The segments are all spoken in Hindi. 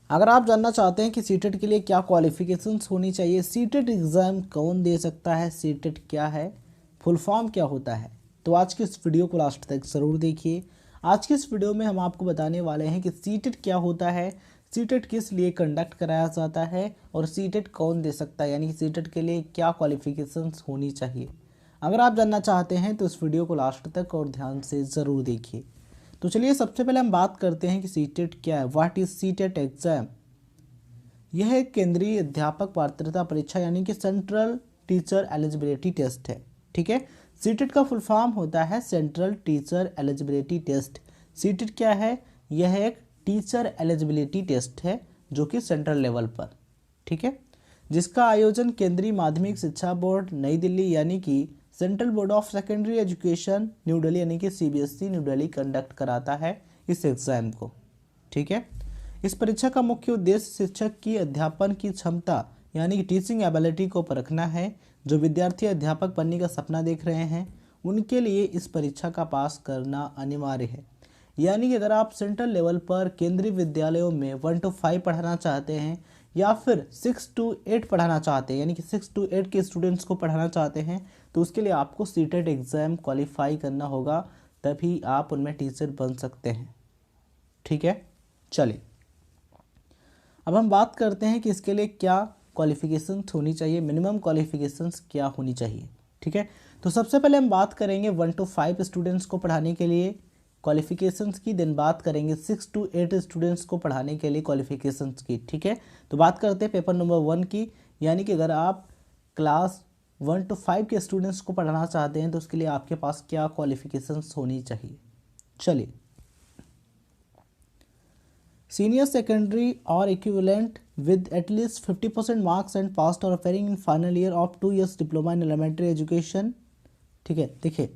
अगर आप जानना चाहते हैं कि सीटेट के लिए क्या क्वालिफिकेशंस होनी चाहिए, सीटेट एग्ज़ाम कौन दे सकता है, सीटेट क्या है, फुल फॉर्म क्या होता है, तो आज की इस वीडियो को लास्ट तक ज़रूर देखिए। आज की इस वीडियो में हम आपको बताने वाले हैं कि सीटेट क्या होता है, सीटेट किस लिए कंडक्ट कराया जाता है और सीटेट कौन दे सकता है, यानी कि सीटेट के लिए क्या क्वालिफिकेशंस होनी चाहिए। अगर आप जानना चाहते हैं तो इस वीडियो को लास्ट तक और ध्यान से ज़रूर देखिए। तो चलिए सबसे पहले हम बात करते हैं कि सीटेट क्या है। What is CTET exam. यह एक केंद्रीय अध्यापक पात्रता परीक्षा यानी कि सेंट्रल टीचर एलिजिबिलिटी टेस्ट है। ठीक है, सीटेट का फुल फॉर्म होता है central teacher eligibility test. CTET क्या है, यह एक टीचर एलिजिबिलिटी टेस्ट है जो कि सेंट्रल लेवल पर, ठीक है, जिसका आयोजन केंद्रीय माध्यमिक शिक्षा बोर्ड नई दिल्ली यानी कि central board of secondary education new Delhi यानी कि सीबीएसई न्यू दिल्ली कंडक्ट कराता है इस एग्जाम को। ठीक है, इस परीक्षा का मुख्य उद्देश्य शिक्षक की अध्यापन की क्षमता यानी कि टीचिंग एबिलिटी को परखना है। जो विद्यार्थी अध्यापक बनने का सपना देख रहे हैं उनके लिए इस परीक्षा का पास करना अनिवार्य है। यानी कि अगर आप सेंट्रल लेवल पर केंद्रीय विद्यालयों में 1 to 5 पढ़ाना चाहते हैं या फिर 6 to 8 पढ़ाना चाहते हैं, यानी कि 6 to 8 के स्टूडेंट्स को पढ़ाना चाहते हैं, तो उसके लिए आपको सीटेट एग्ज़ाम क्वालिफाई करना होगा, तभी आप उनमें टीचर बन सकते हैं। ठीक है, चलिए अब हम बात करते हैं कि इसके लिए क्या क्वालिफिकेशंस होनी चाहिए, मिनिमम क्वालिफिकेशंस क्या होनी चाहिए। ठीक है, तो सबसे पहले हम बात करेंगे 1 to 5 स्टूडेंट्स को पढ़ाने के लिए क्वालिफिकेशंस की, दिन बात करेंगे 6 to 8 स्टूडेंट्स को पढ़ाने के लिए क्वालिफिकेशंस की। ठीक है, तो बात करते हैं पेपर नंबर 1 की, यानी कि अगर आप क्लास 1 to 5 के स्टूडेंट्स को पढ़ाना चाहते हैं तो उसके लिए आपके पास क्या क्वालिफिकेशंस होनी चाहिए। चलिए, सीनियर सेकेंडरी और equivalent with at least 50% marks and passed or appearing in final year of 2 years diploma in elementary education। ठीक है, देखिए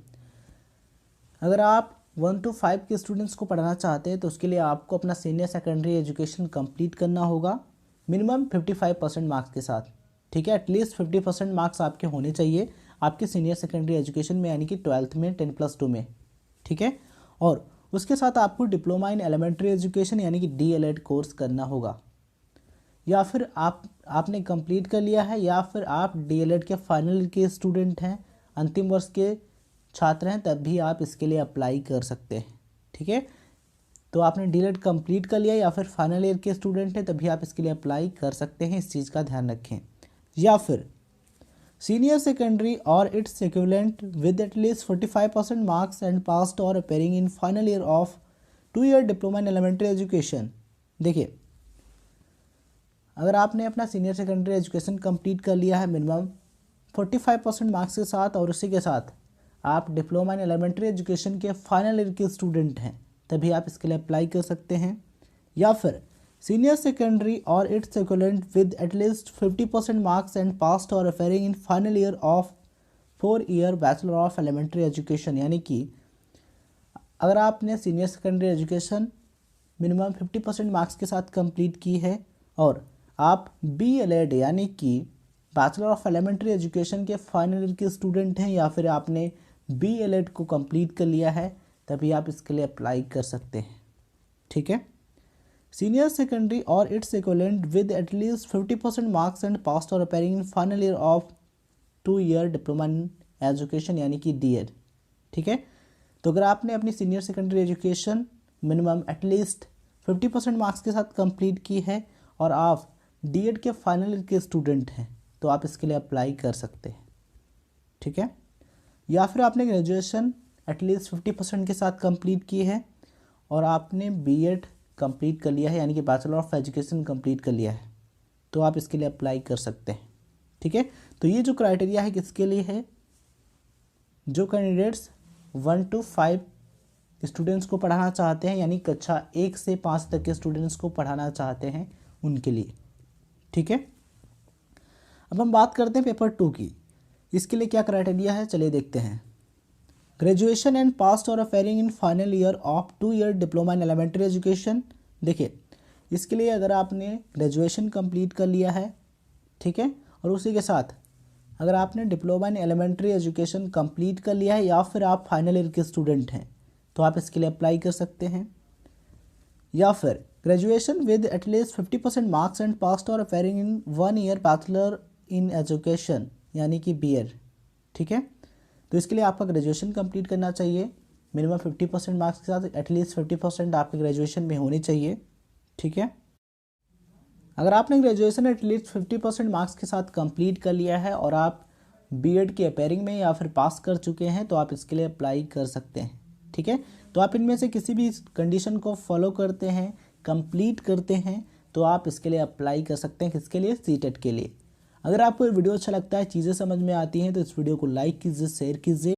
अगर आप 1 to 5 के स्टूडेंट्स को पढ़ाना चाहते हैं तो उसके लिए आपको अपना सीनियर सेकेंडरी एजुकेशन कंप्लीट करना होगा मिनिमम 55% मार्क्स के साथ। ठीक है, एटलीस्ट 50% मार्क्स आपके होने चाहिए आपके सीनियर सेकेंडरी एजुकेशन में, यानी कि 12th में 10+2 में। ठीक है, और उसके साथ आपको डिप्लोमा इन एलिमेंट्री एजुकेशन यानी कि DELED कोर्स करना होगा, या फिर आपने कंप्लीट कर लिया है या फिर आप DELED के फाइनल ईयर के स्टूडेंट हैं, अंतिम वर्ष के छात्र हैं, तब भी आप इसके लिए अप्लाई कर सकते हैं। ठीक है, तो आपने DELED कंप्लीट कर लिया या फिर फाइनल ईयर के स्टूडेंट हैं तभी आप इसके लिए अप्लाई कर सकते हैं, इस चीज़ का ध्यान रखें। या फिर सीनियर सेकेंडरी और its equivalent with at least 45% marks and passed और appearing in final year of 2 year diploma in elementary education. देखिए अगर आपने अपना सीनियर सेकेंडरी एजुकेशन कंप्लीट कर लिया है मिनिमम 45% मार्क्स के साथ और उसी के साथ आप डिप्लोमा इन एलिमेंट्री एजुकेशन के फाइनल ईयर के स्टूडेंट हैं, तभी आप इसके लिए अप्लाई कर सकते हैं। या फिर सीनियर सेकेंडरी और its equivalent with at least 50% marks and passed और appearing in final year of 4 year bachelor of elementary education, यानी कि अगर आपने senior secondary education minimum 50% marks के साथ कंप्लीट की है और आप BELED यानी कि बैचलर ऑफ एलिमेंट्री एजुकेशन के फाइनल ईयर के स्टूडेंट हैं, या फिर आपने BELED को कंप्लीट कर लिया है, तभी आप इसके लिए अप्लाई कर सकते हैं। ठीक है, सीनियर सेकेंडरी और its equivalent with at least 50% marks and passed और appearing in final year of 2 year diploma in education यानी कि DED। ठीक है, तो अगर आपने अपनी senior secondary education minimum at least 50% marks के साथ कंप्लीट की है और आप DED के फाइनल ईयर के स्टूडेंट हैं तो आप इसके लिए अप्लाई कर सकते हैं। ठीक है, या फिर आपने ग्रेजुएशन एटलीस्ट 50% के साथ कंप्लीट की है और आपने BEd कंप्लीट कर लिया है यानी कि बैचलर ऑफ एजुकेशन कंप्लीट कर लिया है, तो आप इसके लिए अप्लाई कर सकते हैं। ठीक है, तो ये जो क्राइटेरिया है किसके लिए है, जो कैंडिडेट्स 1 to 5 स्टूडेंट्स को पढ़ाना चाहते हैं, यानी कक्षा 1 से 5 तक के स्टूडेंट्स को पढ़ाना चाहते हैं उनके लिए। ठीक है, अब हम बात करते हैं पेपर 2 की, इसके लिए क्या क्राइटेरिया है, चलिए देखते हैं। ग्रेजुएशन एंड पास्ड और appearing in final year of 2 year diploma in elementary education. देखिए इसके लिए अगर आपने ग्रेजुएशन कंप्लीट कर लिया है, ठीक है, और उसी के साथ अगर आपने diploma in elementary education complete कर लिया है या फिर आप फाइनल ईयर के स्टूडेंट हैं तो आप इसके लिए अप्लाई कर सकते हैं। या फिर graduation with at least 50% marks and past और appearing in 1 year bachelor in education यानी कि BEd, ठीक है। तो इसके लिए आपका ग्रेजुएशन कंप्लीट करना चाहिए, मिनिमम 50% मार्क्स के साथ एटलीस्ट 50% आपके ग्रेजुएशन में होनी चाहिए, ठीक है। अगर आपने ग्रेजुएशन एटलीस्ट 50% मार्क्स के साथ कंप्लीट कर लिया है और आप BEd की अपेयरिंग में या फिर पास कर चुके हैं तो आप इसके लिए अप्लाई कर सकते हैं, ठीक है। तो आप इनमें से किसी भी कंडीशन को फॉलो करते हैं, कंप्लीट करते हैं, तो आप इसके लिए अप्लाई कर सकते हैं। किसके लिए? CTET के लिए। अगर आपको ये वीडियो अच्छा लगता है, चीज़ें समझ में आती हैं, तो इस वीडियो को लाइक कीजिए, शेयर कीजिए